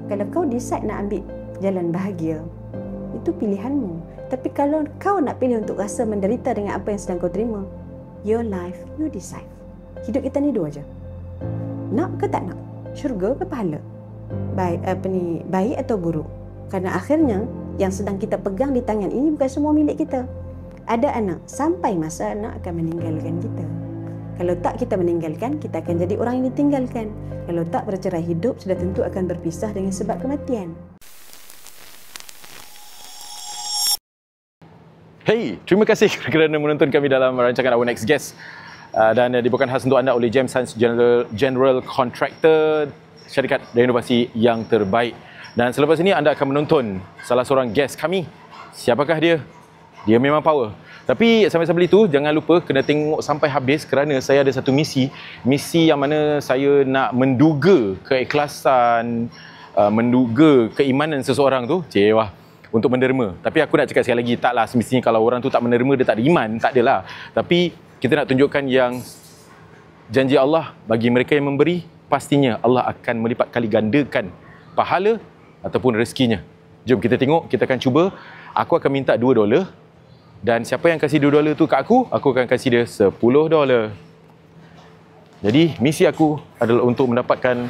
Kalau kau decide nak ambil jalan bahagia, itu pilihanmu. Tapi kalau kau nak pilih untuk rasa menderita dengan apa yang sedang kau terima, your life, you decide. Hidup kita ni dua je. Nak ke tak nak? Syurga ke pahala? Baik atau buruk? Kerana akhirnya yang sedang kita pegang di tangan ini bukan semua milik kita. Ada anak, sampai masa anak akan meninggalkan kita. Kalau tak kita meninggalkan, kita akan jadi orang yang ditinggalkan. Kalau tak bercerai hidup, sudah tentu akan berpisah dengan sebab kematian. Hey, terima kasih kerana menonton kami dalam rancangan Our Next Guest. Dan dibawakan khas untuk anda oleh James Hans General Contractor, syarikat renovasi yang terbaik. Dan selepas ini anda akan menonton salah seorang guest kami. Siapakah dia? Dia memang power. Tapi sambil-sambil itu jangan lupa kena tengok sampai habis kerana saya ada satu misi yang mana saya nak menduga keikhlasan, menduga keimanan seseorang tu, untuk menderma. Tapi aku nak cakap sekali lagi, taklah semestinya kalau orang tu tak menderma dia tak ada iman, tak adalah. Tapi kita nak tunjukkan yang janji Allah bagi mereka yang memberi, pastinya Allah akan melipat kali gandakan pahala ataupun rezekinya. Jom kita tengok, kita akan cuba. Aku akan minta $2 dan siapa yang kasih $2 tu kat aku akan kasih dia $10. Jadi misi aku adalah untuk menampakkan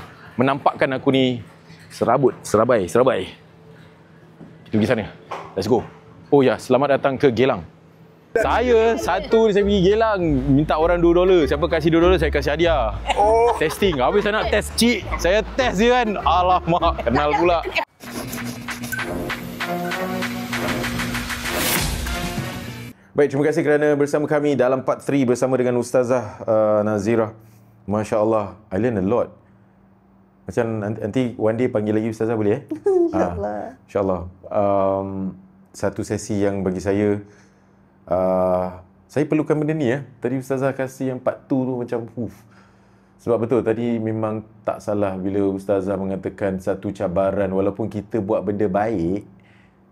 aku ni serabai. Kita pergi sana. Let's go. Oh ya, selamat datang ke Geylang. Saya pergi Geylang, minta orang $2. Siapa kasih $2 saya kasih hadiah. Testing. Habis saya nak test cik. Saya test je kan. Alamak, kenal pula. Baik, terima kasih kerana bersama kami dalam part 3 bersama dengan Ustazah Nazirah. Masya Allah, I learn a lot. Macam nanti one day panggil lagi Ustazah boleh InsyaAllah. InsyaAllah. Satu sesi yang bagi saya perlukan benda ni Tadi Ustazah kasih yang part 2 tu macam Sebab betul tadi memang tak salah bila Ustazah mengatakan satu cabaran walaupun kita buat benda baik.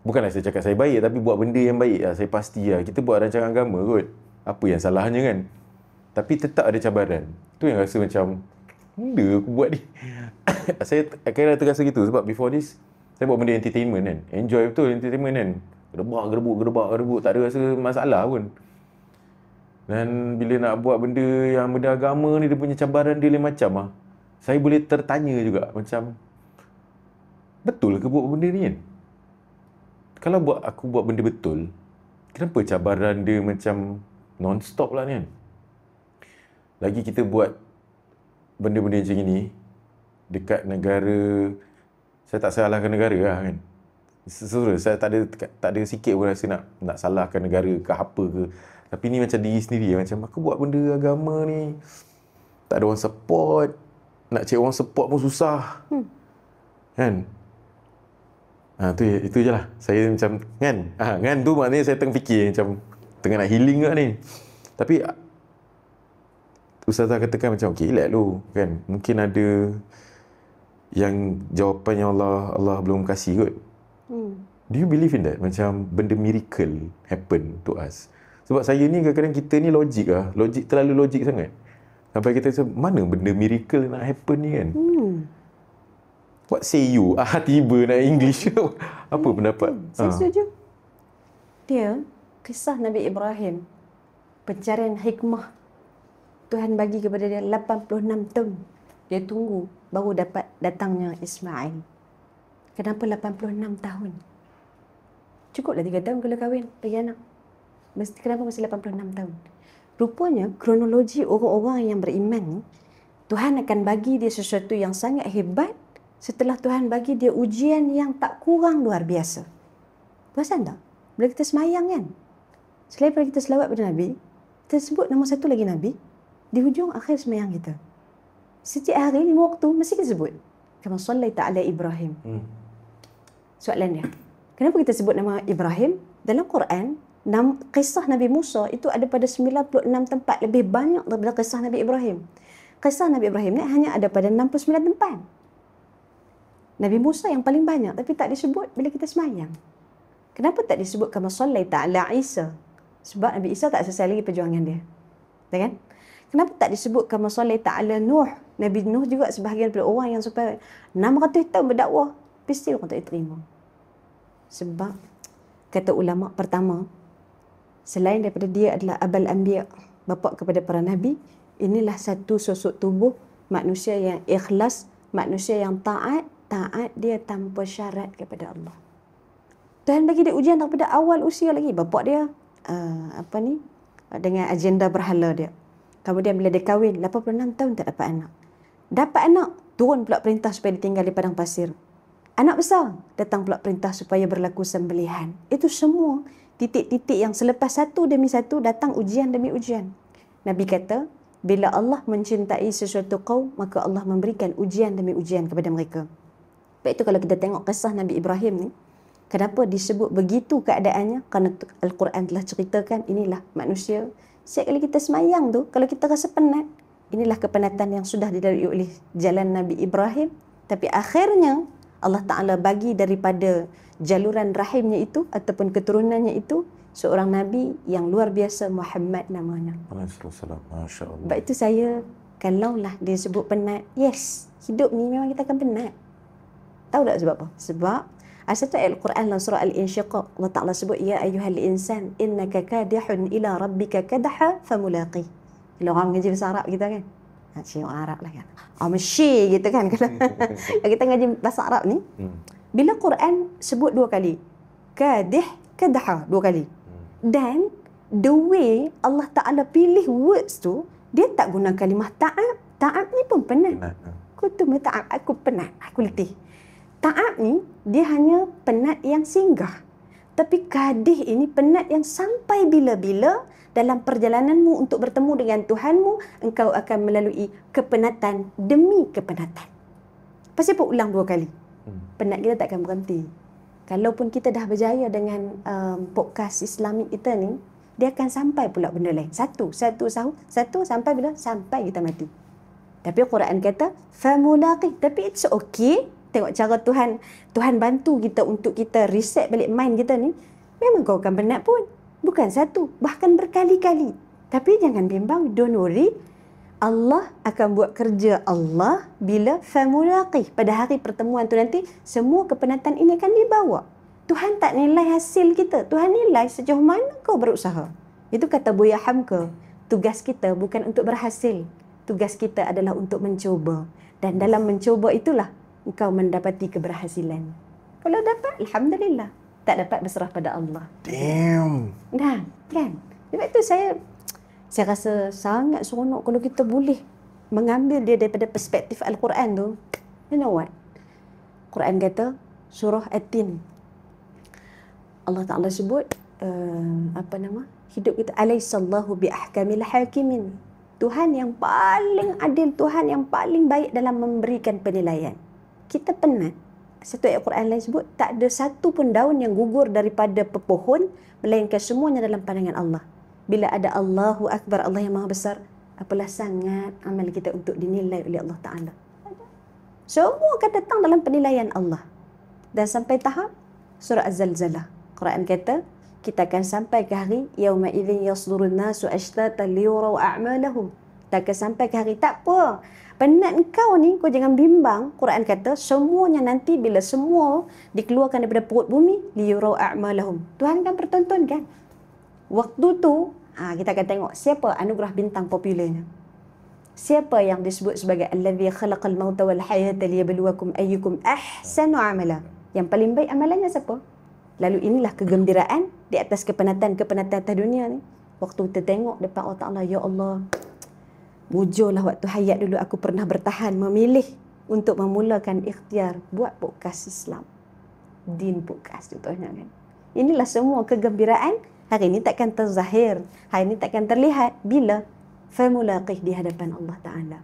Bukanlah saya cakap saya baik, tapi buat benda yang baik saya pasti Kita buat rancangan agama kot. Apa yang salahnya kan? Tapi tetap ada cabaran. Tu yang rasa macam benda aku buat ni. Saya akhirnya terasa gitu sebab before this saya buat benda entertainment kan. Enjoy betul entertainment kan. Gedebak, tak ada rasa masalah pun. Dan bila nak buat benda yang benda agama ni, dia punya cabaran dia lain macam Saya boleh tertanya juga macam betul ke buat benda ni kan? Kalau aku buat benda betul, kenapa cabaran dia macam non-stop lah ni kan? Lagi kita buat benda-benda macam ni dekat negara, saya tak salahkan negara lah kan. Saya tak ada sikit pun rasa nak salahkan negara ke apa ke. Tapi ni macam diri sendiri, macam aku buat benda agama ni tak ada orang support, nak cari orang support pun susah. Kan? Itu je lah. Saya macam kan tu maknanya saya tengah fikir macam tengah nak healing ke ni. Tapi Ustazah katakan macam okey, relax dulu kan. Mungkin ada yang jawapan yang Allah belum kasih kot. Do you believe in that? Macam benda miracle happen to us. Sebab saya ni kadang-kadang kita ni logik terlalu logik sangat. Sampai kita macam mana benda miracle nak happen ni kan? What say you? Tiba nak English. Apa pendapat? Saya setuju. Dia kisah Nabi Ibrahim, pencarian hikmah Tuhan bagi kepada dia 86 tahun. Dia tunggu baru dapat datangnya Ismail. Kenapa 86 tahun? Cukuplah 3 tahun kalau kahwin bagi anak. Kenapa mesti 86 tahun? Rupanya kronologi orang-orang yang beriman ni, Tuhan akan bagi dia sesuatu yang sangat hebat setelah Tuhan bagi dia ujian yang tak kurang luar biasa. Perasan tak? Bila kita semayang kan, selain pada kita selawat pada Nabi, kita sebut nama satu lagi Nabi di hujung akhir semayang kita. Setiap hari 5 waktu mesti kita sebut kama sallaita ala Ibrahim. Soalan dia, kenapa kita sebut nama Ibrahim? Dalam Quran, kisah Nabi Musa itu ada pada 96 tempat, lebih banyak daripada kisah Nabi Ibrahim. Kisah Nabi Ibrahim ni hanya ada pada 69 tempat. Nabi Musa yang paling banyak tapi tak disebut bila kita semayang. Kenapa tak disebut kama sallaita ala Isa? Sebab Nabi Isa tak selesai lagi perjuangan dia. Betul kan? Kenapa tak disebut kama sallaita ala Nuh? Nabi Nuh juga sebahagian daripada orang yang sampai 600 tahun berdakwah. mesti orang tak terima. Sebab kata ulama pertama, selain daripada dia adalah abal anbiya, bapa kepada para nabi, inilah satu sosok tubuh manusia yang ikhlas, manusia yang taat dia tanpa syarat kepada Allah. Tuhan bagi dia ujian daripada awal usia lagi. Bapa dia dengan agenda berhala dia. Kemudian bila dia kahwin 86 tahun tak dapat anak. Dapat anak, turun pula perintah supaya ditinggal di padang pasir. Anak besar, datang pula perintah supaya berlaku sembelihan. Itu semua titik-titik yang selepas satu demi satu datang ujian demi ujian. Nabi kata, bila Allah mencintai sesuatu kaum, maka Allah memberikan ujian demi ujian kepada mereka. Sebab itu kalau kita tengok kisah Nabi Ibrahim ni, kenapa disebut begitu keadaannya? Kerana Al-Quran telah ceritakan, inilah manusia. Setiap kali kita semayang tu, kalau kita rasa penat, inilah kepenatan yang sudah dilalui oleh jalan Nabi Ibrahim. Tapi akhirnya, Allah Ta'ala bagi daripada jaluran rahimnya itu, ataupun keturunannya itu, seorang Nabi yang luar biasa, Muhammad namanya. Masya Allah. Sebab itu saya, kalaulah dia sebut penat, yes, hidup ni memang kita akan penat. Tahu tak sebab apa? Sebab satu ayat Al-Quran dalam surah Al-Insyiqaq, Allah Ta'ala sebut, ya ayyuhal insan innaka kadihun ila rabbika kadaha famulaqi. Kalau orang ngaji bahasa Arab kita kan, cik orang Arab lah kan, mesti gitu kan. Kalau kita ngaji bahasa Arab ni, bila Quran sebut 2 kali, kadih, kadaha 2 kali, dan the way Allah Ta'ala pilih words tu, dia tak guna kalimah ta'ab. Ta'ab ni pun penat. Kutum ta'ab, aku penat, aku letih. Ta'ab ni, dia hanya penat yang singgah. Tapi kadih ini penat yang sampai bila-bila dalam perjalananmu untuk bertemu dengan Tuhanmu, engkau akan melalui kepenatan demi kepenatan. Pasal apa ulang 2 kali? Penat kita takkan berhenti. Kalaupun kita dah berjaya dengan podcast Islamik kita ni, dia akan sampai pula benda lain. Satu sampai bila? Sampai kita mati. Tapi Quran kata, famulaqi. Tapi it's okay. Tengok cara Tuhan bantu kita untuk kita reset balik mind kita ni. Memang kau akan penat pun. Bukan satu, bahkan berkali-kali. Tapi jangan bimbang, don't worry. Allah akan buat kerja Allah bila famulaqih. Pada hari pertemuan tu nanti, semua kepenatan ini akan dibawa. Tuhan tak nilai hasil kita. Tuhan nilai sejauh mana kau berusaha. Itu kata Buya Hamka. Tugas kita bukan untuk berhasil. Tugas kita adalah untuk mencuba. Dan dalam mencuba itulah engkau mendapati keberhasilan. Kalau dapat, alhamdulillah. Tak dapat, berserah pada Allah. Damn. Nah, kan? Sebab itu saya rasa sangat seronok kalau kita boleh mengambil dia daripada perspektif Al-Quran tu. You know what? Quran kata, surah At-Tin. Allah Ta'ala sebut, hidup kita, alaihissallahu biahkamil hakimin. Tuhan yang paling adil, Tuhan yang paling baik dalam memberikan penilaian. Kita penat. Satu ayat Quran lain sebut, tak ada satu pun daun yang gugur daripada pepohon, melainkan semuanya dalam pandangan Allah. Bila ada Allahu Akbar, Allah yang Maha Besar, apalah sangat amal kita untuk dinilai oleh Allah Ta'ala. Semua akan datang dalam penilaian Allah. Dan sampai tahap surah Az-Zalzalah. Quran kata, kita akan sampai ke hari yauma idzin yasdurun nasu ashtatan liyuraw a'malahum. Tak akan sampai ke hari, tak apa. Penat engkau ni, kau jangan bimbang. Quran kata, semuanya nanti bila semua dikeluarkan daripada perut bumi, liyuraw a'malahum. Tuhan kan pertontonkan. Waktu tu, kita akan tengok siapa anugerah bintang popularnya. Siapa yang disebut sebagai allazi khalaqal mauta wal hayata liyabluwakum ayyukum ahsanu amala. Yang paling baik amalannya siapa? Lalu inilah kegembiraan di atas kepenatan-kepenatan atas dunia ni. Waktu kita tengok depan Allah Ta'ala, ya Allah, mujurlah waktu hayat dulu aku pernah bertahan memilih untuk memulakan ikhtiar buat podcast Islam. Din podcast contohnya kan. Inilah semua kegembiraan. Hari ini takkan terzahir, hari ini takkan terlihat bila famulaqih di hadapan Allah Ta'ala.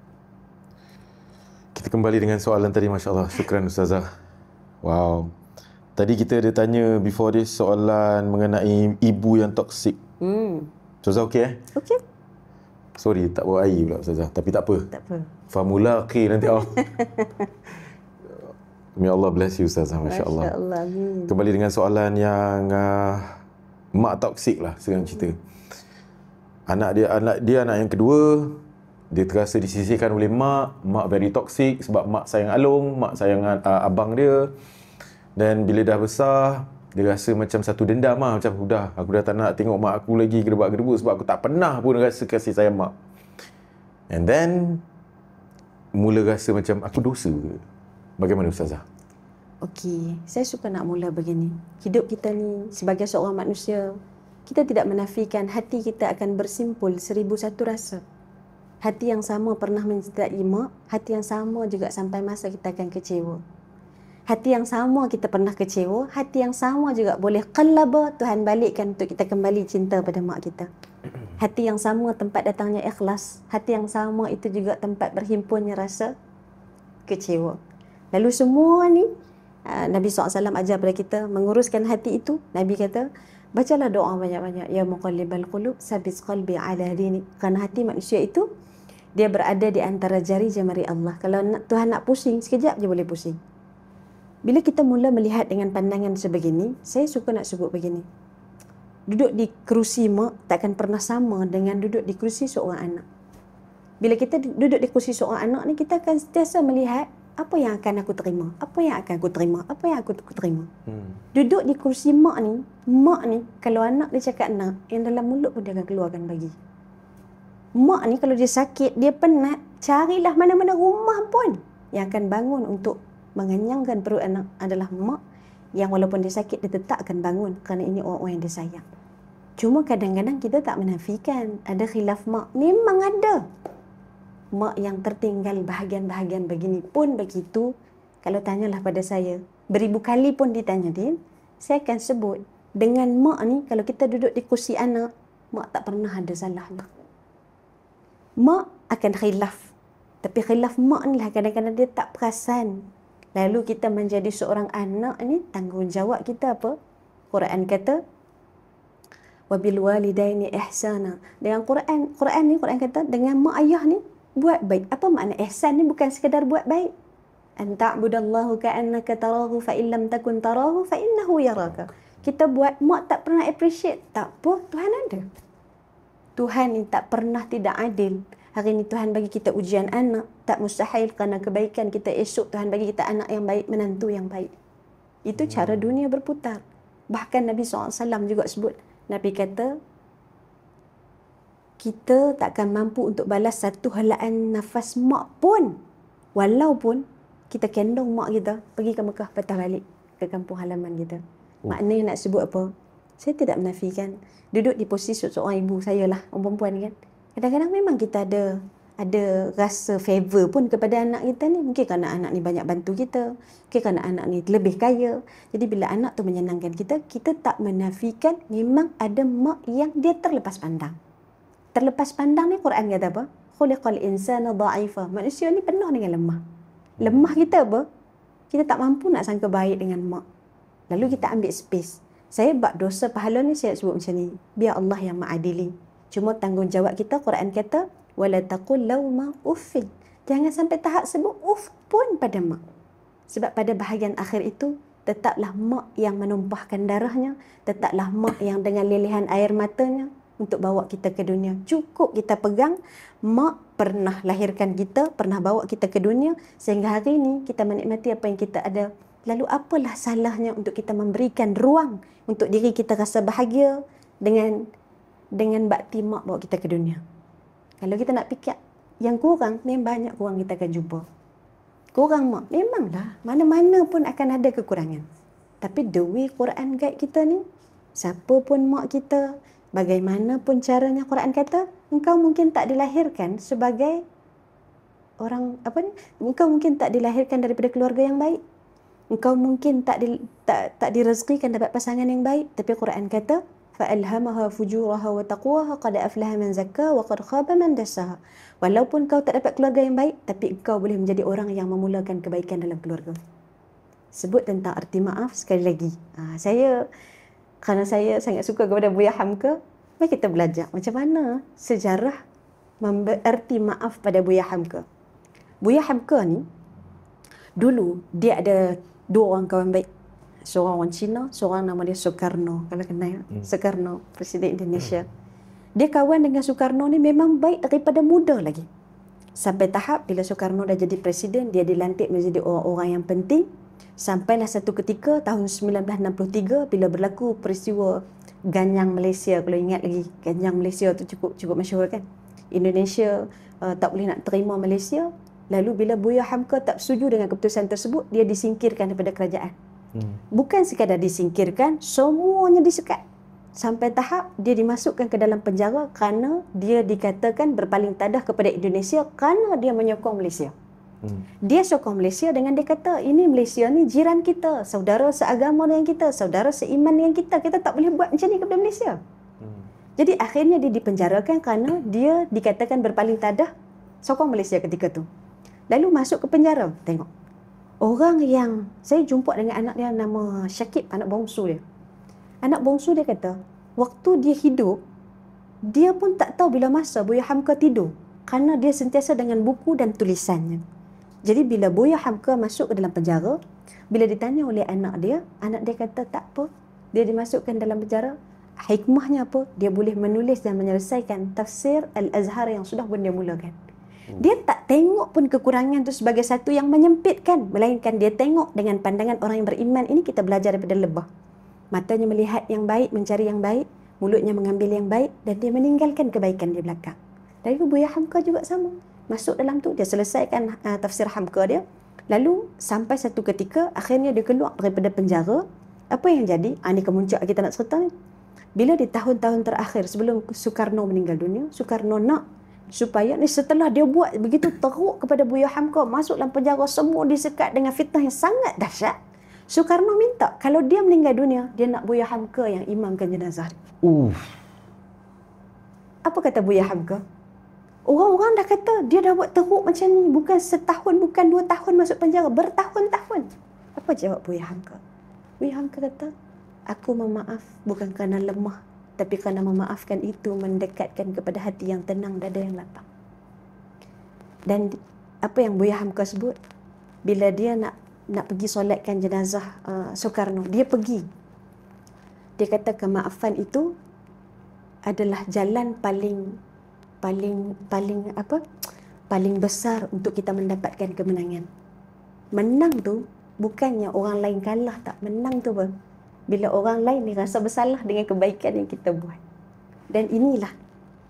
Kita kembali dengan soalan tadi, Masya Allah. Syukran Ustazah. Wow. Tadi kita ada tanya before this soalan mengenai ibu yang toksik. Ustazah okey Okey. Sorry, tak bawa air pula Ustazah. Tapi tak apa. Tak apa. Famulaqih nanti. May Allah bless you Ustazah. Masya Allah. Masya Allah. Amin. Kembali dengan soalan yang mak toksik lah sekarang cerita. Anak dia anak yang kedua, dia terasa disisihkan oleh mak very toksik sebab mak sayang Along, mak sayang abang dia. Dan bila dah besar, dia rasa macam satu dendam lah. Macam aku dah tak nak tengok mak aku lagi gedebak-gedebuk sebab aku tak pernah pun rasa kasih sayang mak. And then mula rasa macam aku dosa ke? Bagaimana Ustazah? Okey, saya suka nak mula begini. Hidup kita ni sebagai seorang manusia, kita tidak menafikan hati kita akan bersimpul 1001 rasa. Hati yang sama pernah mencintai mak, hati yang sama juga sampai masa kita akan kecewa. Hati yang sama kita pernah kecewa, hati yang sama juga boleh qalaba, Tuhan balikkan untuk kita kembali cinta pada mak kita. Hati yang sama tempat datangnya ikhlas, hati yang sama itu juga tempat berhimpunnya rasa kecewa. Lalu semua ni Nabi SAW ajar pada kita menguruskan hati itu. Nabi kata, bacalah doa banyak-banyak. Ya muqallibal qulub, sabit qalbi ala dini. Kerana hati manusia itu, dia berada di antara jari jemari Allah. Kalau Tuhan nak pusing, sekejap je boleh pusing. Bila kita mula melihat dengan pandangan sebegini, saya suka nak sebut begini. Duduk di kerusi mak takkan pernah sama dengan duduk di kerusi seorang anak. Bila kita duduk di kerusi seorang anak ni, kita akan sentiasa melihat apa yang akan aku terima, apa yang akan aku terima, apa yang aku terima. Duduk di kerusi mak ni, kalau anak dia cakap nak, yang dalam mulut pun dia akan keluarkan bagi. Mak ni kalau dia sakit, dia penat, carilah mana-mana rumah pun yang akan bangun untuk mengenyangkan perut anak adalah mak, yang walaupun dia sakit, dia tetap akan bangun kerana ini orang-orang yang dia sayang. Cuma kadang-kadang kita tak menafikan ada khilaf mak. Memang ada mak yang tertinggal bahagian-bahagian begini pun begitu. Kalau tanyalah pada saya, beribu kali pun ditanya Din, saya akan sebut dengan mak ni, kalau kita duduk di kursi anak, mak tak pernah ada salahnya. Mak akan khilaf, tapi khilaf mak ni lah kadang-kadang dia tak perasan. Lalu kita menjadi seorang anak ni, tanggungjawab kita apa? Quran kata wabil walidaini ihsana. Dengan Quran kata dengan mak ayah ni buat baik. Apa makna ihsan ni? Bukan sekadar buat baik. An ta'budallahu ka'annaka tarahu fa in lam takun tarahu fa innahu yaraka. Kita buat, mak tak pernah appreciate. Tak apa, Tuhan ada. Tuhan ni tak pernah tidak adil. Hari ni Tuhan bagi kita ujian anak, tak mustahil kerana kebaikan kita esok Tuhan bagi kita anak yang baik, menantu yang baik. Itu cara dunia berputar. Bahkan Nabi SAW juga sebut, Nabi kata, kita takkan mampu untuk balas satu helaan nafas mak pun, walaupun kita kendong mak kita pergi ke Mekah, patah balik ke kampung halaman kita. Maknanya nak sebut apa? Saya tidak menafikan duduk di posisi seorang ibu, saya lah orang perempuan kan. Kadang-kadang memang kita ada rasa favor pun kepada anak kita ni. Mungkin kerana anak ni banyak bantu kita, mungkin kerana anak ni lebih kaya. Jadi bila anak tu menyenangkan kita, kita tak menafikan memang ada mak yang dia terlepas pandang. Terlepas pandang ni Quran kata apa? Khuliqal insana dha'ifa. Manusia ni penuh dengan lemah. Lemah kita apa? Kita tak mampu nak sangka baik dengan mak. Lalu kita ambil space. Saya buat dosa pahala ni, saya sebut macam ni. Biar Allah yang mengadili. Cuma tanggungjawab kita, Quran kata, wala taqul lauma uffin. Jangan sampai tahap sebut uff pun pada mak. Sebab pada bahagian akhir itu, tetaplah mak yang menumpahkan darahnya, tetaplah mak yang dengan lilihan air matanya untuk bawa kita ke dunia. Cukup kita pegang, mak pernah lahirkan kita, pernah bawa kita ke dunia, sehingga hari ini kita menikmati apa yang kita ada. Lalu apalah salahnya untuk kita memberikan ruang untuk diri kita rasa bahagia dengan bakti mak bawa kita ke dunia. Kalau kita nak fikir yang kurang, memang banyak kurang kita akan jumpa. Kurang mak, memanglah mana-mana pun akan ada kekurangan. Tapi the way Quran guide kita ni, siapa pun mak kita, bagaimanapun caranya, Quran kata, engkau mungkin tak dilahirkan sebagai orang engkau mungkin tak dilahirkan daripada keluarga yang baik. Engkau mungkin tak direzekikan dapat pasangan yang baik, tapi Quran kata فَأَلْهَمَهَا فُجُورَهَا وَتَقْوَاهَا قَدْ أَفْلَحَ مَنْ زَكَّاهَا وَقَدْ خَابَ مَنْ دَسَّاهَا. Walaupun kau tak dapat keluarga yang baik, tapi engkau boleh menjadi orang yang memulakan kebaikan dalam keluarga. Sebut tentang arti maaf sekali lagi. Kerana saya sangat suka kepada Buya Hamka, mari kita belajar macam mana sejarah arti maaf pada Buya Hamka. Buya Hamka ni, dulu dia ada dua orang kawan baik. Seorang orang Cina, seorang nama dia Soekarno. Kalau kenal Soekarno, Presiden Indonesia. Dia kawan dengan Soekarno ni memang baik daripada muda lagi. Sampai tahap bila Soekarno dah jadi presiden, dia dilantik menjadi orang-orang yang penting. Sampailah satu ketika tahun 1963 bila berlaku peristiwa Ganyang Malaysia. Kalau ingat lagi, Ganyang Malaysia tu cukup masyhur kan. Indonesia tak boleh nak terima Malaysia. Lalu bila Buya Hamka tak setuju dengan keputusan tersebut, dia disingkirkan daripada kerajaan. Bukan sekadar disingkirkan, semuanya disekat. Sampai tahap dia dimasukkan ke dalam penjara kerana dia dikatakan berpaling tadah kepada Indonesia kerana dia menyokong Malaysia. Dia sokong Malaysia dengan dia kata, ini Malaysia ni jiran kita, saudara seagama dengan kita, saudara seiman dengan kita tak boleh buat macam ni kepada Malaysia. Jadi akhirnya dia dipenjarakan kerana dia dikatakan berpaling tadah sokong Malaysia ketika tu. Lalu masuk ke penjara, tengok. Orang yang saya jumpa dengan anak dia nama Syakib, anak bongsu dia. Anak bongsu dia kata, waktu dia hidup, dia pun tak tahu bila masa Buya Hamka tidur kerana dia sentiasa dengan buku dan tulisannya. Jadi bila Buya Hamka masuk ke dalam penjara, bila ditanya oleh anak dia kata tak apa, dia dimasukkan dalam penjara. Hikmahnya apa? Dia boleh menulis dan menyelesaikan tafsir Al-Azhar yang sudah pun dia mulakan. Dia tak tengok pun kekurangan itu sebagai satu yang menyempitkan, melainkan dia tengok dengan pandangan orang yang beriman. Ini kita belajar daripada lebah. Matanya melihat yang baik, mencari yang baik, mulutnya mengambil yang baik, dan dia meninggalkan kebaikan di belakang. Dari itu Buya Hamka juga sama. Masuk dalam tu, dia selesaikan tafsir Hamka dia. Lalu sampai satu ketika, akhirnya dia keluar daripada penjara. Apa yang jadi? Ini kemuncak kita nak cerita ni. Bila di tahun-tahun terakhir sebelum Soekarno meninggal dunia, Soekarno nak supaya ni setelah dia buat begitu teruk kepada Buya Hamka, masuk dalam penjara, semua disekat dengan fitnah yang sangat dahsyat. Soekarno minta kalau dia meninggal dunia, dia nak Buya Hamka yang imamkan jenazah. Apa kata Buya Hamka? Orang-orang dah kata dia dah buat teruk macam ni, bukan setahun, bukan 2 tahun masuk penjara, bertahun-tahun. Apa jawab Buya Hamka? Buya Hamka kata, aku memaaf bukan kerana lemah, tapi kerana memaafkan itu mendekatkan kepada hati yang tenang, dada yang lapang. Dan apa yang Buya Hamka sebut, bila dia nak pergi solatkan jenazah Soekarno, dia pergi. Dia kata kemaafan itu adalah jalan paling besar untuk kita mendapatkan kemenangan. Menang tu bukannya orang lain kalah, tak. Menang tu apa? Bila orang lain ni rasa bersalah dengan kebaikan yang kita buat. Dan inilah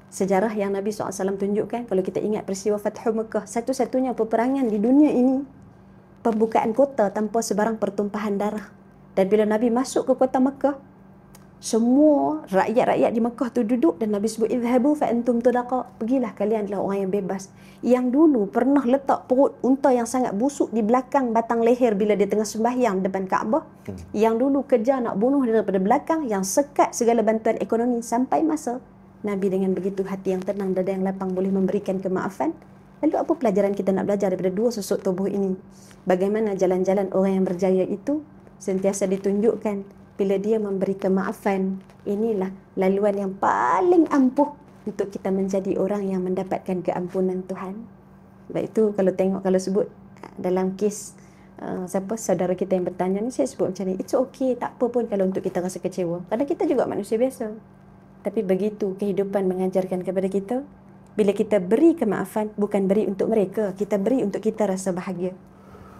sejarah yang Nabi SAW tunjukkan. Kalau kita ingat peristiwa Fathu Mekah, satu-satunya peperangan di dunia ini, pembukaan kota tanpa sebarang pertumpahan darah. Dan bila Nabi masuk ke kota Mekah, semua rakyat-rakyat di Mekah tu duduk dan Nabi sebut, idhabu fa antum tudaqa, pergilah kalian adalah orang yang bebas. Yang dulu pernah letak perut unta yang sangat busuk di belakang batang leher bila dia tengah sembahyang depan Kaabah, yang dulu kejar nak bunuh dia daripada belakang, yang sekat segala bantuan ekonomi, sampai masa Nabi dengan begitu hati yang tenang, dada yang lapang boleh memberikan kemaafan. Lalu apa pelajaran kita nak belajar daripada dua sosok tubuh ini? Bagaimana jalan-jalan orang yang berjaya itu sentiasa ditunjukkan bila dia memberi kemaafan. Inilah laluan yang paling ampuh untuk kita menjadi orang yang mendapatkan keampunan Tuhan. Sebab itu kalau sebut dalam kes saudara kita yang bertanya ni, saya sebut macam ni, it's okay, tak apa pun kalau untuk kita rasa kecewa. Kerana kita juga manusia biasa. Tapi begitu kehidupan mengajarkan kepada kita, bila kita beri kemaafan, bukan beri untuk mereka, kita beri untuk kita rasa bahagia.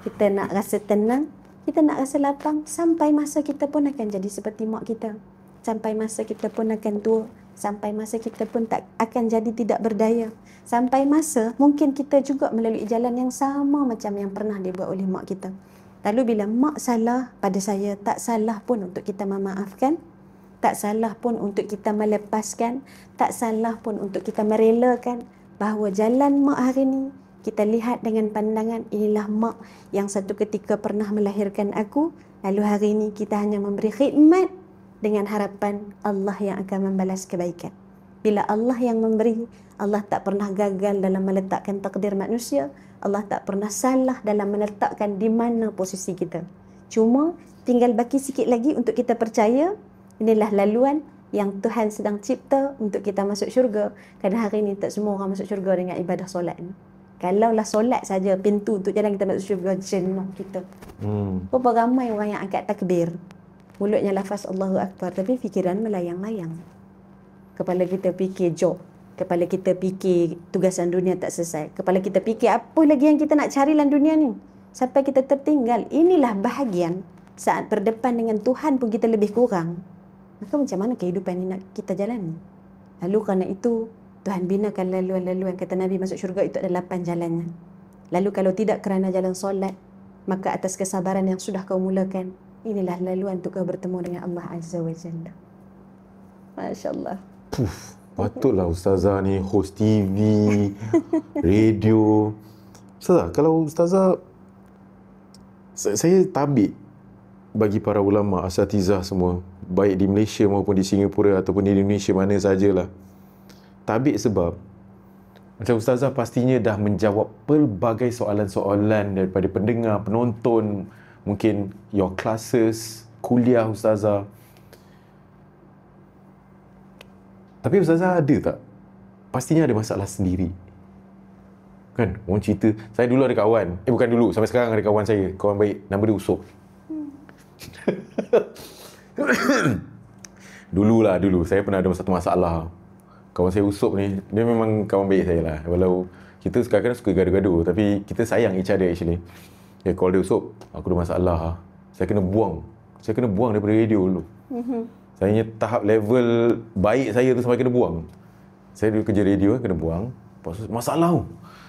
Kita nak rasa tenang, kita nak rasa lapang, sampai masa kita pun akan jadi seperti mak kita. Sampai masa kita pun akan tua. Sampai masa kita pun tak akan jadi tidak berdaya. Sampai masa mungkin kita juga melalui jalan yang sama macam yang pernah dibuat oleh mak kita. Lalu bila mak salah pada saya, tak salah pun untuk kita memaafkan. Tak salah pun untuk kita melepaskan. Tak salah pun untuk kita merelakan bahawa jalan mak hari ini, kita lihat dengan pandangan, inilah mak yang satu ketika pernah melahirkan aku, lalu hari ini kita hanya memberi khidmat dengan harapan Allah yang akan membalas kebaikan. Bila Allah yang memberi, Allah tak pernah gagal dalam meletakkan takdir manusia, Allah tak pernah salah dalam meletakkan di mana posisi kita. Cuma tinggal baki sikit lagi untuk kita percaya, inilah laluan yang Tuhan sedang cipta untuk kita masuk syurga. Kerana hari ini tak semua orang masuk syurga dengan ibadah solat ni. Kalaulah solat saja pintu untuk jalan kita masuk syurga, jenuh kita. Berapa ramai orang yang angkat takbir, mulutnya lafaz Allahu Akbar, tapi fikiran melayang-layang. Kepala kita fikir job, kepala kita fikir tugasan dunia tak selesai, kepala kita fikir apa lagi yang kita nak cari dalam dunia ni. sampai kita tertinggal. Inilah bahagian saat berdepan dengan Tuhan pun kita lebih kurang. Maka macam mana kehidupan ini nak kita jalani? Lalu kerana itu, Tuhan binakan laluan-laluan. Kata Nabi, masuk syurga itu ada 8 jalannya. Lalu kalau tidak kerana jalan solat, maka atas kesabaran yang sudah kau mulakan, inilah laluan untuk kau bertemu dengan Allah Azza wa Jalla. Masya Allah. Patutlah Ustazah ni host TV, radio. Ustazah, kalau Ustazah, saya tabik bagi para ulama, asatizah semua, baik di Malaysia maupun di Singapura ataupun di Indonesia mana sajalah. Tabik sebab macam Ustazah pastinya dah menjawab pelbagai soalan-soalan daripada pendengar, penonton, mungkin your classes, kuliah Ustazah. Tapi Ustazah ada tak? Pastinya ada masalah sendiri. Kan? Orang cerita, saya dulu ada kawan. Bukan dulu, sampai sekarang ada kawan saya. Kawan baik, nama dia Usop. Dulu. Saya pernah ada satu masalah. Kawan saya Usop ni, dia memang kawan baik saya lah. Walau kita kadang-kadang suka gaduh-gaduh, tapi kita sayang each other actually. Dia call dia, Usop, aku ada masalah. Saya kena buang daripada radio dulu. Saya tahap level baik saya tu sampai kena buang. Saya dulu kerja radio, kena buang. Masalah tu.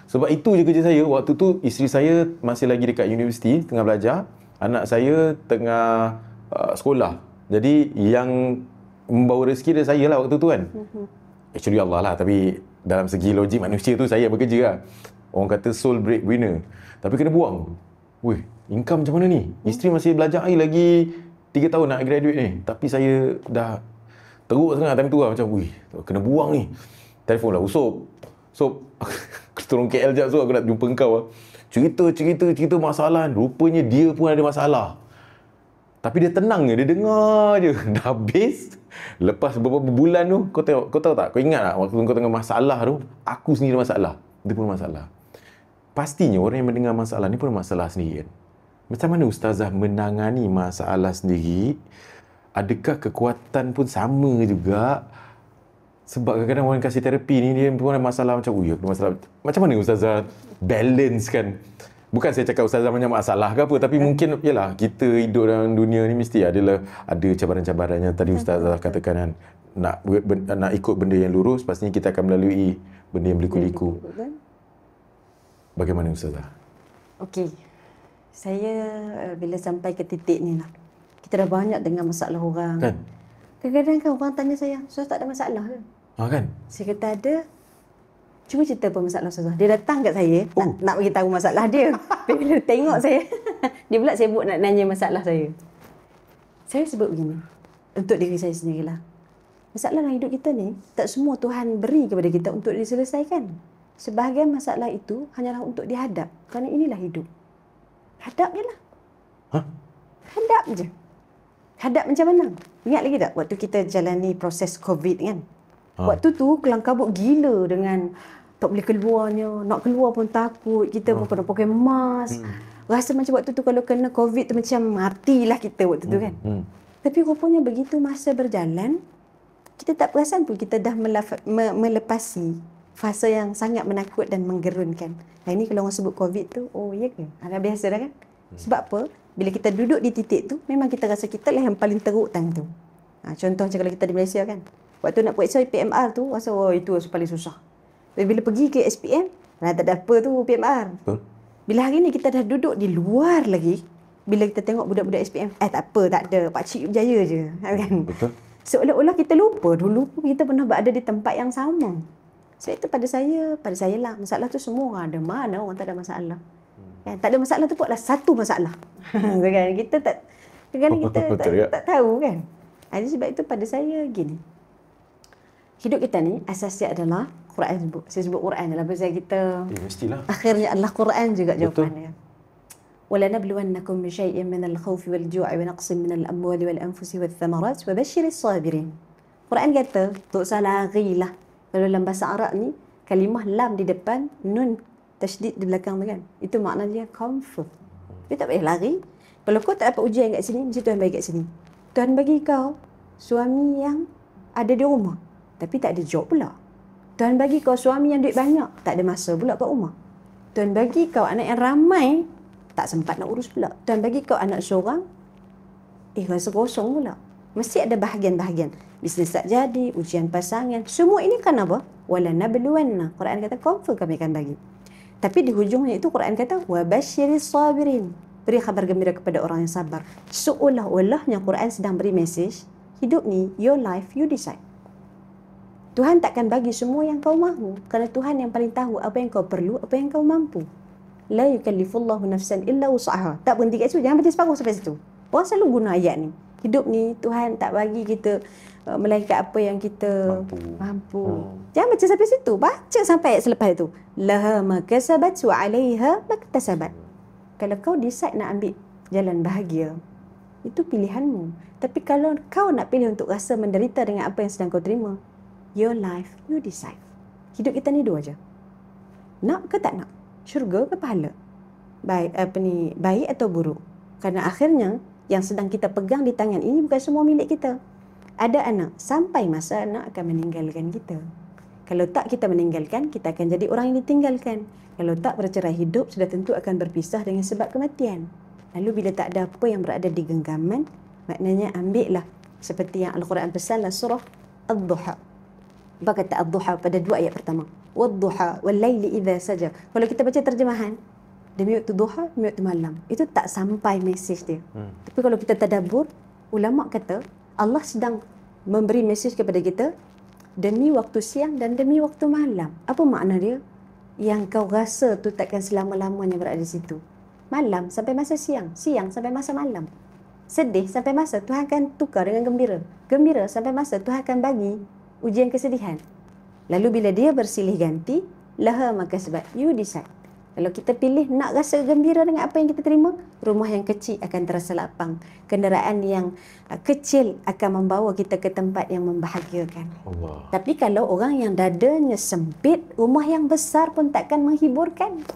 Sebab itu je kerja saya. Waktu tu isteri saya masih lagi dekat universiti, tengah belajar. Anak saya tengah sekolah. Jadi yang membawa rezeki dia saya lah waktu tu kan. Actually Allah lah, tapi dalam segi logik manusia tu saya bekerja lah. Orang kata sole breadwinner. Tapi kena buang. Weh, income macam mana ni? Isteri masih belajar lagi 3 tahun nak graduate ni. Tapi saya dah teruk sangat time tu lah. Macam, weh, kena buang ni. Telefon lah, Usop, aku turun KL jap, aku nak jumpa kau lah. Cerita masalah. Rupanya dia pun ada masalah. Tapi dia tenang je, dia dengar je. Dah habis. Lepas beberapa bulan tu, kau tahu tak? Kau ingat tak? Waktu kau tengah masalah tu, aku sendiri masalah. Dia pun masalah. Pastinya orang yang mendengar masalah ni pun masalah sendiri kan? Macam mana Ustazah menangani masalah sendiri? Adakah kekuatan pun sama juga? Sebab kadang-kadang orang kasih terapi ni, dia pun ada masalah macam, aku ada masalah. Macam mana Ustazah balance kan? Bukan saya cakap Ustazah banyak masalah ke apa, tapi mungkin, yalah, kita hidup dalam dunia ni mesti ada cabaran-cabaran yang tadi Ustazah katakan kan. Nak ikut benda yang lurus, pastinya kita akan melalui benda yang berliku-liku. Bagaimana Ustazah? Okey. Saya bila sampai ke titik ni lah, kita dah banyak dengar masalah orang. Kan? Kadang-kadang kan orang tanya saya, Ustazah tak ada masalah ke? Kan? Saya kata ada. Cuba cerita apa masalah Ustazah. Dia datang kat saya, nak bagi tahu masalah dia. Bila tengok saya, dia pula sibuk nak nanya masalah saya. Saya sebut begini, untuk diri saya sendirilah. Masalah dalam hidup kita ni, tak semua Tuhan beri kepada kita untuk diselesaikan. Sebahagian masalah itu hanyalah untuk dihadap. Kerana inilah hidup. Hadap je lah. Hadap je. Hadap macam mana? Ingat lagi tak waktu kita jalani proses COVID kan? Waktu tu kelang kabut gila dengan tak boleh keluarnya. Nak keluar pun takut. Kita pun kena pakai mask. Rasa macam waktu tu kalau kena COVID tu macam matilah kita waktu tu kan? Tapi rupanya begitu masa berjalan, kita tak perasan pun kita dah melepasi fasa yang sangat menakut dan menggerunkan. Nah ini kalau orang sebut COVID tu, oh iya ke? Dah biasa dah kan? Sebab apa? Bila kita duduk di titik tu, memang kita rasa kita lah yang paling teruk time tu. Contoh macam kalau kita di Malaysia kan, waktu nak periksa PMR tu, rasa itu paling susah. Tapi bila pergi ke SPM, tak ada apa tu PMR. Bila hari ni kita dah duduk di luar lagi, bila kita tengok budak-budak SPM, tak apa, tak ada, pakcik berjaya je. Kan? Betul. Seolah-olah kita lupa, dulu kita pernah berada di tempat yang sama. Sebab itu pada saya lah, masalah tu semua orang ada. Mana orang tak ada masalah? Kan? Tak ada masalah tu pun adalah satu masalah. Kan? Kita tak tahu kan? Jadi sebab itu pada saya gini. Hidup kita ni asasnya adalah Quran. Saya sebut Quran dalam bahasa kita. Mestilah. Akhirnya adalah Quran juga jawapannya. وَلَنَبْلُوَنَّكُمْ بِشَيْءٍ مِنَ الْخَوْفِ وَالْجُوعِ وَنَقْصٍ مِنَ الْأَمْوَالِ وَالْأَنْفُسِ وَالثَّمَرَاتِ وَبَشِّرِ الصَّابِرِينَ. Quran kata, tak usah larilah. Kalau dalam bahasa Arab ni, kalimah lam di depan, nun tasydid di belakang tu kan. Itu maknanya comfort. Dia tak payah lari. Kalau kau tak dapat ujian kat sini, mesti Tuhan bagi kat sini. Tuhan bagi kau suami yang ada di rumah, tapi tak ada job pula. Tuhan bagi kau suami yang duit banyak, tak ada masa pula kat rumah. Tuhan bagi kau anak yang ramai, tak sempat nak urus pula. Tuhan bagi kau anak seorang, rasa kosong pula. Mesti ada bahagian-bahagian. Bisnes tak jadi, ujian pasangan. Semua ini kan apa? Wala nabluwanna. Quran kata confirm kami akan bagi. Tapi di hujungnya itu Quran kata wabasyiris sabirin. Beri khabar gembira kepada orang yang sabar. Seolah-olahnya Quran sedang beri message, hidup ni, your life, you decide. Tuhan takkan bagi semua yang kau mahu. Kerana Tuhan yang paling tahu apa yang kau perlu, apa yang kau mampu. La yukallifullahu nafsan illa wus'aha. Tak berhenti kat situ. Jangan baca separuh sampai situ. Orang selalu guna ayat ni. Hidup ni Tuhan tak bagi kita melainkan apa yang kita mampu. Jangan baca sampai situ. Baca sampai ayat selepas itu. Laha ma kasabat wa 'alaiha maktasabat. Kalau kau decide nak ambil jalan bahagia, itu pilihanmu. Tapi kalau kau nak pilih untuk rasa menderita dengan apa yang sedang kau terima, your life, you decide. Hidup kita ni dua je. Nak ke tak nak? Syurga ke pahala? Baik atau buruk? Kerana akhirnya yang sedang kita pegang di tangan ini bukan semua milik kita. Ada anak, sampai masa anak akan meninggalkan kita. Kalau tak kita meninggalkan, kita akan jadi orang yang ditinggalkan. Kalau tak bercerai hidup, sudah tentu akan berpisah dengan sebab kematian. Lalu bila tak ada apa yang berada di genggaman, maknanya ambillah seperti yang Al-Quran pesanlah surah Ad-Duha. Apa kata Ad-Duha pada 2 ayat pertama? Wad-duha wal-laili idza saja. Kalau kita baca terjemahan, demi waktu duha, demi waktu malam, itu tak sampai mesej dia. Tapi kalau kita tadabbur, ulama kata Allah sedang memberi mesej kepada kita demi waktu siang dan demi waktu malam. Apa makna dia? Yang kau rasa tu takkan selama-lamanya berada di situ. Malam sampai masa siang, siang sampai masa malam. Sedih sampai masa Tuhan akan tukar dengan gembira. Gembira sampai masa Tuhan akan bagi ujian kesedihan. Lalu bila dia bersilih ganti, laha makasabat, you decide. Kalau kita pilih nak rasa gembira dengan apa yang kita terima, rumah yang kecil akan terasa lapang. Kenderaan yang kecil akan membawa kita ke tempat yang membahagiakan. Allah. Tapi kalau orang yang dadanya sempit, rumah yang besar pun takkan menghiburkan.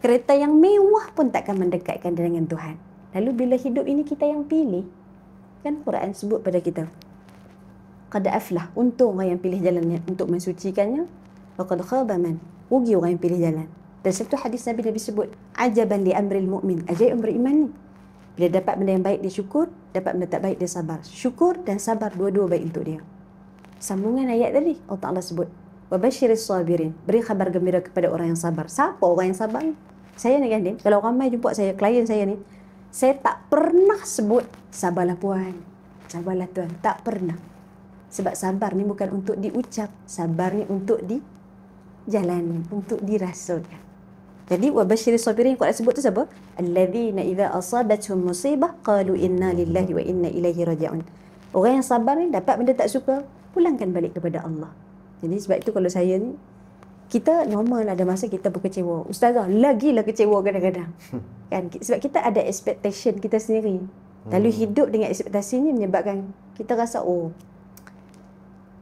Kereta yang mewah pun takkan mendekatkan dengan Tuhan. Lalu bila hidup ini kita yang pilih, kan Quran sebut pada kita, qad aflah, untung orang yang pilih jalannya untuk mensucikannya, wa qad khaba man, rugi orang yang pilih jalan. Dan satu hadis Nabi sebut, ajaban li amril mu'min, ajaib beriman ni. Bila dapat benda yang baik dia syukur, dapat benda tak baik dia sabar. Syukur dan sabar dua-dua baik untuk dia. Sambungan ayat tadi Allah Ta'ala sebut, wa basyiris sabirin, beri khabar gembira kepada orang yang sabar. Siapa orang yang sabar ni? Saya ni kan Din, kalau ramai jumpa saya, klien saya ni, saya tak pernah sebut sabarlah puan, sabarlah tuan, tak pernah. Sebab sabar ni bukan untuk diucap, sabar ni untuk dijalani, untuk dirasakan. Jadi wabasyiris sabirin Quran sebut tu siapa? Alladzina idza asabatuhum musibah qalu inna lillahi wa inna ilaihi raji'un. Orang yang sabar ni dapat benda tak suka, pulangkan balik kepada Allah. Jadi sebab itu kalau saya ni, kita normal ada masa kita berkecewa. Ustazah lagilah kecewa kadang-kadang. Kan? Sebab kita ada expectation kita sendiri. Lalu hidup dengan ekspektasi ni menyebabkan kita rasa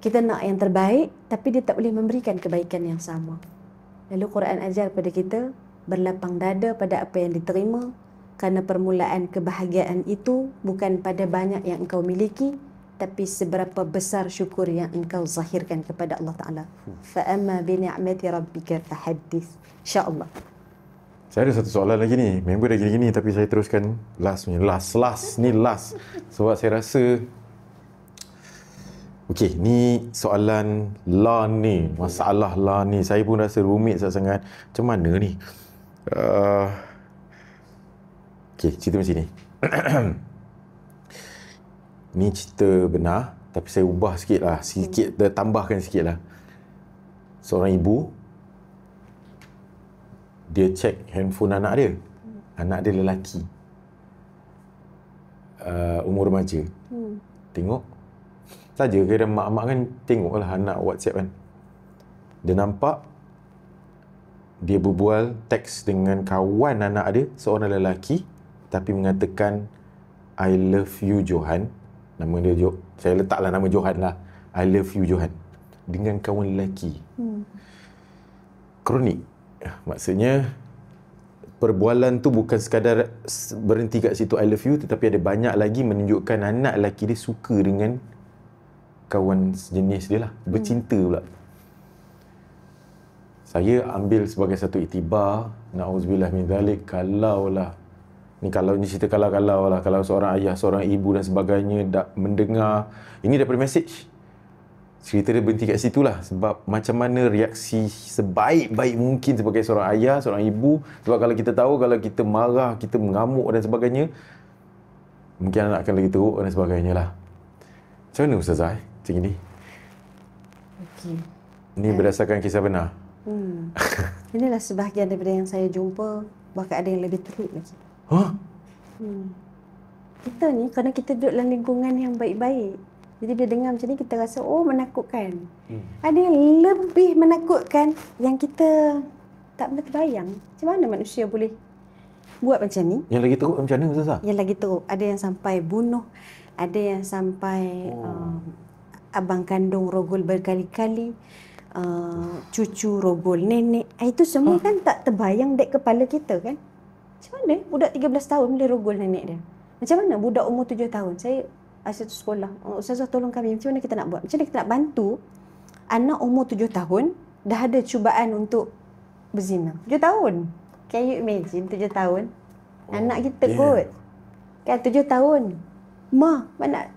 kita nak yang terbaik tapi dia tak boleh memberikan kebaikan yang sama. Lalu Quran ajar pada kita berlapang dada pada apa yang diterima, kerana permulaan kebahagiaan itu bukan pada banyak yang engkau miliki, tapi seberapa besar syukur yang engkau zahirkan kepada Allah Ta'ala. Fa amma bi ni'mati rabbika fahaddith. InsyaAllah. Saya ada satu soalan lagi ni. Member dah gini-gini tapi saya teruskan last. Sebab saya rasa okey, ni soalan la ni, masalah la ni. Saya pun rasa rumit sangat. Macam mana ni? Okey, cerita macam ni. Ni cerita benar, tapi saya ubah sikit lah. Tambahkan sikit lah. Seorang ibu, dia cek handphone anak dia. Anak dia lelaki. Umur remaja. Tengok. Saja kadang mak-mak kan tengoklah anak WhatsApp kan. Dia nampak dia berbual teks dengan kawan anak dia, seorang lelaki, tapi mengatakan I love you Johan. Nama dia saya letaklah nama Johan lah. I love you Johan. Dengan kawan lelaki. Kronik. Maksudnya perbualan tu bukan sekadar berhenti kat situ I love you, tetapi ada banyak lagi menunjukkan anak lelaki dia suka dengan kawan sejenis dia lah, bercinta pula. Saya ambil sebagai satu iktibar, na'udzubillah min zalik, kalaulah Ni kalau ni cerita kalau-kalau lah, kalau seorang ayah, seorang ibu dan sebagainya mendengar ini daripada message, cerita dia berhenti kat situ lah. Sebab macam mana reaksi sebaik-baik mungkin sebagai seorang ayah, seorang ibu. Sebab kalau kita tahu, kalau kita marah, kita mengamuk dan sebagainya, mungkin anak akan lagi teruk dan sebagainya lah. Macam mana Ustazah macam ini? Okey. Ini berdasarkan kisah benar? Inilah sebahagian daripada yang saya jumpa, bahkan ada yang lebih teruk lagi. Hah? Kita ni, kerana kita duduk dalam lingkungan yang baik-baik, jadi bila dengar macam ni, kita rasa, oh menakutkan. Ada yang lebih menakutkan yang kita tak pernah terbayang. Macam mana manusia boleh buat macam ni? Yang lagi teruk macam mana Ustazah? Yang lagi teruk, ada yang sampai bunuh, ada yang sampai abang kandung rogol berkali-kali, cucu rogol nenek. Itu semua kan tak terbayang dek kepala kita kan. Macam mana budak 13 tahun boleh rogol nenek dia? Macam mana budak umur 7 tahun? Saya satu sekolah, Ustazah tolong kami, macam mana kita nak buat? Macam mana kita nak bantu anak umur 7 tahun dah ada cubaan untuk berzina? 7 tahun. Can you imagine 7 tahun? Anak kita kot. Kan 7 tahun. Mana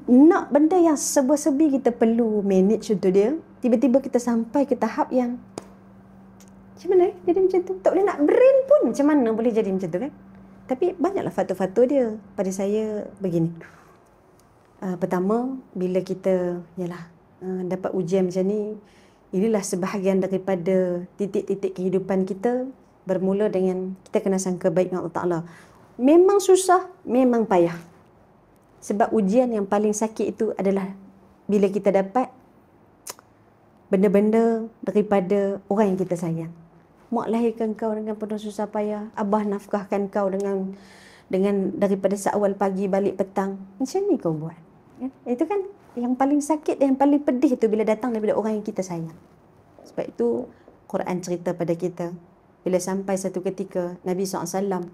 nak benda yang serba-serbi kita perlu manage untuk dia, tiba-tiba kita sampai ke tahap yang macam mana jadi macam tu? Tak boleh nak brain pun macam mana boleh jadi macam tu kan? Tapi banyaklah faktor-faktor dia. Pada saya begini. Pertama, bila kita dapat ujian macam ni, inilah sebahagian daripada titik-titik kehidupan kita, bermula dengan kita kena sangka baik dengan Allah Ta'ala. Memang susah, memang payah. Sebab ujian yang paling sakit itu adalah bila kita dapat benda-benda daripada orang yang kita sayang. Mak lahirkan kau dengan penuh susah payah, abah nafkahkan kau dengan daripada seawal pagi balik petang. Macam ni kau buat. Itu kan yang paling sakit dan yang paling pedih itu bila datang daripada orang yang kita sayang. Sebab itu Quran cerita pada kita, bila sampai satu ketika Nabi SAW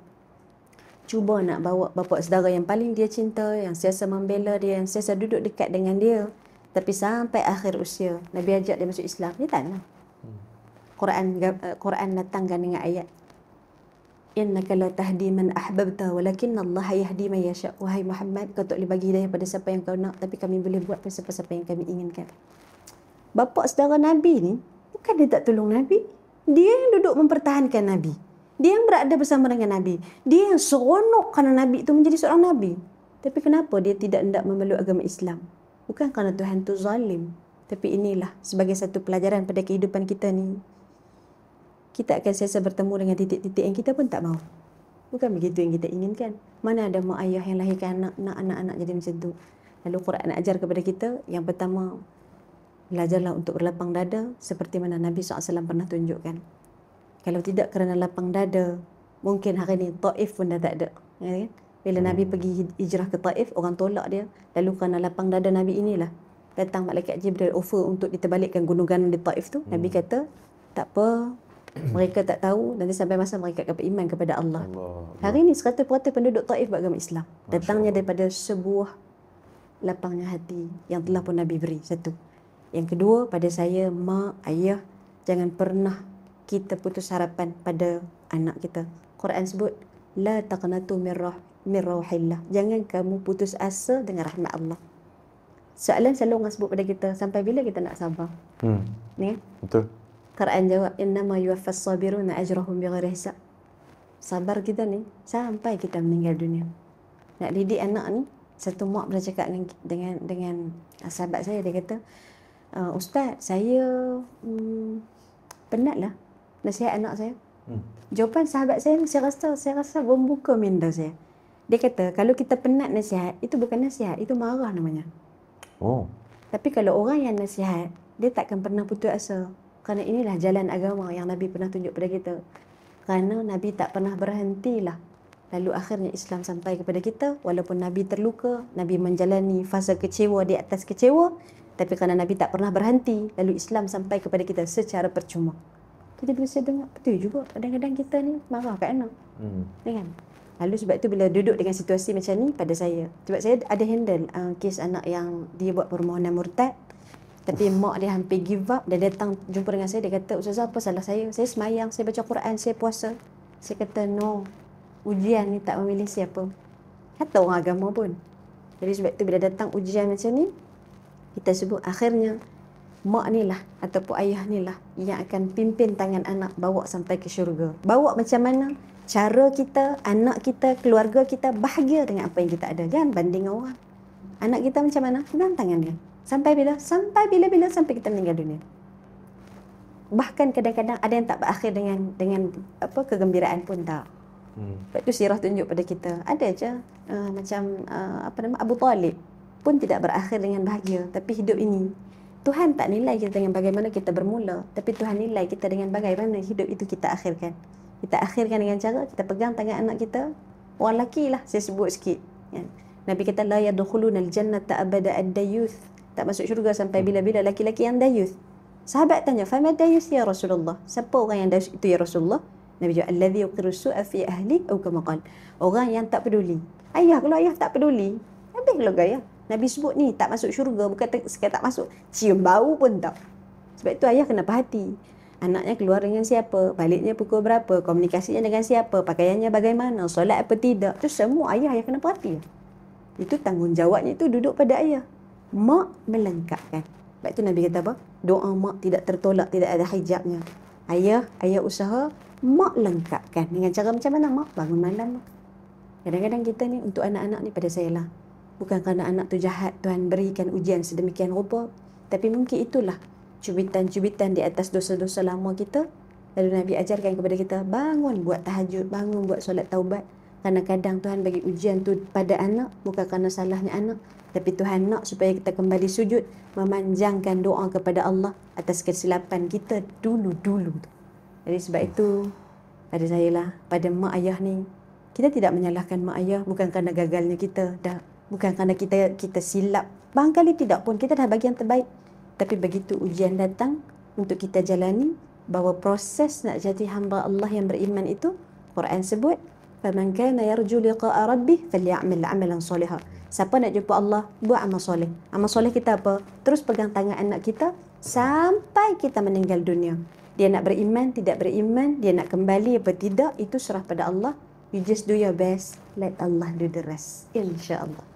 cuba nak bawa bapa saudara yang paling dia cinta, yang sentiasa membela dia, yang sentiasa duduk dekat dengan dia, tapi sampai akhir usia Nabi ajak dia masuk Islam, dia tak nak. Quran datangkan dengan ayat, innaka la tahdi man ahbabta walakinna Allah yahdi man yasha. Wahai Muhammad, kau tak boleh bagi hidayah pada siapa yang kau nak, tapi kami boleh buat pada siapa-siapa yang kami inginkan. Bapa saudara Nabi ni bukan dia tak tolong Nabi, dia yang duduk mempertahankan Nabi, dia yang berada bersama dengan Nabi, dia yang seronok kerana Nabi itu menjadi seorang Nabi. Tapi kenapa dia tidak hendak memeluk agama Islam? Bukan kerana Tuhan tu zalim, tapi inilah sebagai satu pelajaran pada kehidupan kita ni. Kita akan sentiasa bertemu dengan titik-titik yang kita pun tak mahu. Bukan begitu yang kita inginkan. Mana ada mak ayah yang lahirkan anak-anak jadi macam tu. Lalu Quran ajar kepada kita, yang pertama, belajarlah untuk berlapang dada seperti mana Nabi SAW pernah tunjukkan. Kalau tidak kerana lapang dada, mungkin hari ni Taif pun dah tak ada. Ya kan? Bila Nabi pergi hijrah ke Taif, orang tolak dia. Lalu kerana lapang dada Nabi inilah, datang malaikat Jibril offer untuk diterbalikkan gunung-gunung di Taif tu. Nabi kata, tak apa, mereka tak tahu, nanti sampai masa mereka akan beriman kepada Allah. Hari ini 100% penduduk Taif beragama Islam. Datangnya daripada sebuah lapangnya hati yang telah pun Nabi beri. Satu. Yang kedua, pada saya, mak, ayah, jangan pernah kita putus harapan pada anak kita. Quran sebut, la taqnatu min rauhillah. Jangan kamu putus asa dengan rahmat Allah. Soalan selalu orang sebut pada kita, sampai bila kita nak sabar? Ni kan? Betul. Quran jawab, innama yuwaffas sabiruna ajrahum bighairi hisab. Sabar kita ni sampai kita meninggal dunia. Nak didik anak ni, satu mak pernah cakap dengan sahabat saya, dia kata, Ustaz, saya penatlah nasihat anak saya. Jawapan sahabat saya ni, saya rasa membuka minda saya. Dia kata, kalau kita penat nasihat, itu bukan nasihat, itu marah namanya. Tapi kalau orang yang nasihat, dia takkan pernah putus asa. Kerana inilah jalan agama yang Nabi pernah tunjuk pada kita. Kerana Nabi tak pernah berhentilah. Lalu akhirnya Islam sampai kepada kita. Walaupun Nabi terluka, Nabi menjalani fasa kecewa di atas kecewa. Tapi kerana Nabi tak pernah berhenti, lalu Islam sampai kepada kita secara percuma. Jadi bila saya dengar, betul juga. Kadang-kadang kita ni marah kat anak. Kan? Lalu sebab itu bila duduk dengan situasi macam ni pada saya. Sebab saya ada handle kes anak yang dia buat permohonan murtad. Tapi mak dia hampir give up. Dia datang jumpa dengan saya. Dia kata, Ustazah, apa salah saya? Saya semayang, saya baca Quran, saya puasa. Saya kata, no. ujian ni tak memilih siapa. Kata orang agama pun. Jadi sebab tu bila datang ujian macam ni, kita sebut akhirnya mak ni lah ataupun ayah ni lah yang akan pimpin tangan anak bawa sampai ke syurga. Bawa macam mana? Cara kita, anak kita, keluarga kita bahagia dengan apa yang kita ada. Jangan banding orang. Anak kita macam mana? Pegang tangan dia. Sampai bila? Sampai bila-bila sampai kita meninggal dunia. Bahkan kadang-kadang ada yang tak berakhir dengan kegembiraan pun tak. Sebab tu sirah tunjuk pada kita. Ada je Abu Talib pun tidak berakhir dengan bahagia. Tapi hidup ini Tuhan tak nilai kita dengan bagaimana kita bermula, tapi Tuhan nilai kita dengan bagaimana hidup itu kita akhirkan. Kita akhirkan dengan cara kita pegang tangan anak kita. Orang lelaki lah saya sebut sikit. Nabi kata la yadkhuluna al-jannata abada ad-dayuth. Tak masuk syurga sampai bila-bila lelaki-lelaki yang dayuth. Sahabat tanya, "Fama dayuth ya Rasulullah?" Siapa orang yang dayuth itu ya Rasulullah? Nabi jawab, "Alladhi yuqiru su'a fi ahli atau kama qala." Orang yang tak peduli. Ayah, kalau ayah tak peduli, habis keluarga ayah. Nabi sebut ni tak masuk syurga, bukan sekadar tak masuk, cium bau pun tak. Sebab itu ayah kena perhati. Anaknya keluar dengan siapa, baliknya pukul berapa, komunikasinya dengan siapa, pakaiannya bagaimana, solat apa tidak. Itu semua ayah kena perhati. Itu tanggungjawabnya itu duduk pada ayah. Mak melengkapkan. Sebab itu Nabi kata apa? Doa mak tidak tertolak, tidak ada hijabnya. Ayah usaha, mak lengkapkan. Dengan cara macam mana mak? Bangun malam. Kadang-kadang kita ni untuk anak-anak ni pada saya lah. Bukan kerana anak tu jahat, Tuhan berikan ujian sedemikian rupa. Tapi mungkin itulah cubitan-cubitan di atas dosa-dosa lama kita. Lalu Nabi ajarkan kepada kita, bangun buat tahajud, bangun buat solat taubat. Kerana kadang Tuhan bagi ujian tu pada anak, bukan kerana salahnya anak. Tapi Tuhan nak supaya kita kembali sujud, memanjangkan doa kepada Allah atas kesilapan kita dulu-dulu. Jadi sebab itu, pada saya lah, pada mak ayah ni, kita tidak menyalahkan mak ayah bukan kerana gagalnya kita. Bukan kerana kita silap. Barangkali tidak pun, kita dah bagi yang terbaik. Tapi begitu ujian datang untuk kita jalani, bahawa proses nak jadi hamba Allah yang beriman itu, Quran sebut, "Faman kana yarju liqa'a rabbih falyamal 'amalan shalihan." Siapa nak jumpa Allah, buat amal soleh. Amal soleh kita apa? Terus pegang tangan anak kita sampai kita meninggal dunia. Dia nak beriman, tidak beriman, dia nak kembali apa tidak, itu serah pada Allah. You just do your best, let Allah do the rest. InsyaAllah.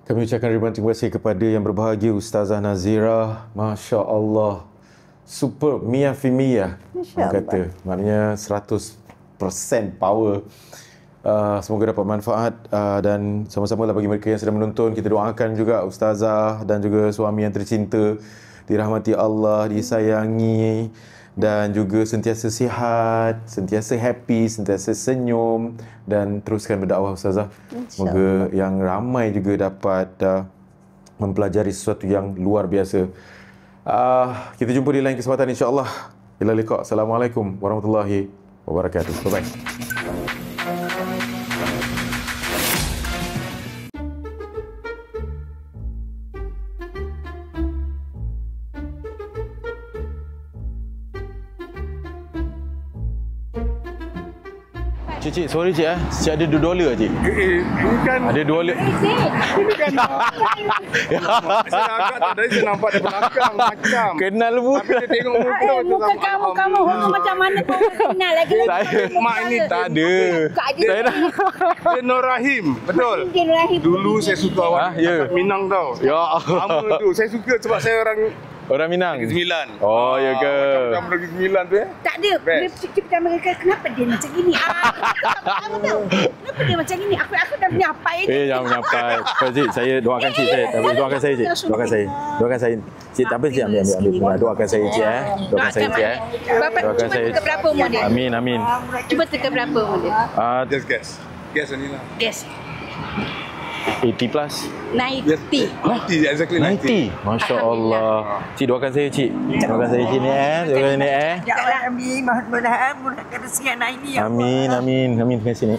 Kami ucapkan ribuan terima kasih kepada yang berbahagia Ustazah Nazira. Masya Allah. Super, Mia fi Mia. Masya Allah. Kata. Maknanya 100% power. Semoga dapat manfaat dan sama-sama lah bagi mereka yang sedang menonton. Kita doakan juga Ustazah dan juga suami yang tercinta dirahmati Allah, disayangi dan juga sentiasa sihat, sentiasa happy, sentiasa senyum dan teruskan berdakwah Ustazah. Semoga yang ramai juga dapat mempelajari sesuatu yang luar biasa. Kita jumpa di lain kesempatan insya-Allah. Ila liqa. Assalamualaikum warahmatullahi wabarakatuh. Bye-bye. Cik, sorry cik Cik ada $2 cik. Bukan. Ada $2. Ini kan. Saya agak tadi saya nampak dari belakang macam. Kenal pun. Tapi dia tengok muka muka kamu macam mana pun kenal lagi. Saya mak ini tak ada. Saya dah. Dia Nur Rahim, betul. Nur Rahim. Dulu saya suka awak ya. Minang tau. Ya. Lama tu saya suka sebab saya orang Minang. Negeri Sembilan. Oh ya ke. Macam Negeri Sembilan tu Tak ada. Dia fikir pertama kali kenapa dia macam gini. Aku tahu. Kenapa dia macam gini? Aku dah menyapai je. Jangan menyapai. Cik, saya doakan cik saya. Doakan saya cik. Doakan saya. Doakan saya. Cik tak apa cik ambil. Doakan saya cik Doakan saya cik Bapak cuba teka berapa umur dia? Amin. Cuba teka berapa umur dia? Just guess. Guess ni lah. Guess. 80 plus. 90. 90, exactly 90. Masya Allah. Cik doakan saya cik. Doakan saya cik ni Doakan ni Ya Allah Amin. Mudah-mudahan mudahkan rezeki anak ini ya. Amin. Terima kasih ni.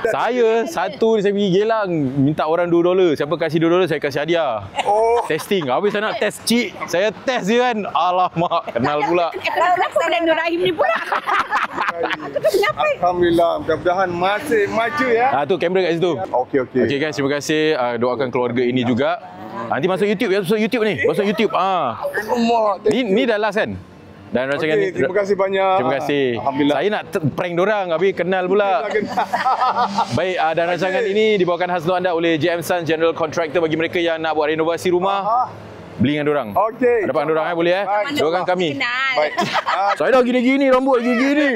Saya saya pergi Gelang minta orang $2. Siapa kasih $2 saya kasih hadiah. Testing. Habis saya nak test cik. Saya test je kan. Alamak, kenal pula. Kenapa bulan Nur Rahim ni pula? Alhamdulillah. Mudah-mudahan masih maju ya. Tu kamera kat situ. Okey. Okey guys, terima kasih. Doakan keluarga ini juga. Nanti masuk YouTube ya, masuk YouTube ni. Masuk YouTube. Ni dah last kan? Dan rancangan Okey, terima kasih banyak. Terima kasih. Alhamdulillah. Saya nak prank dorang, habis kenal pula. Baik, dan rancangan ini dibawakan khas untuk anda oleh JM Sun General Contractor bagi mereka yang nak buat renovasi rumah. Beli dengan dorang. Okey. Hadapan dorang boleh Doakan kami. Kenal. Baik. Saya dah gini-gini, rambut gini-gini.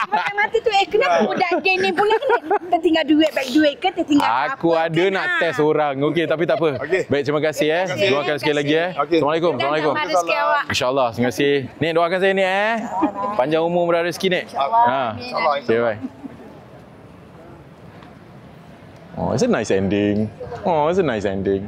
Mata tu kenapa budak dia ni pula kena tertinggal duit, baik duit ke tertinggal Aku apa ada ke, nak test orang. Okey, tapi tak apa. Okey. Baik, terima kasih Doakan sekali lagi Okey. Assalamualaikum. Dan Assalamualaikum. tambah rezeki awak. InsyaAllah, terima kasih. Ni doakan saya ni Panjang umur murah rezeki ni. Okay, bye. Oh, it's a nice ending.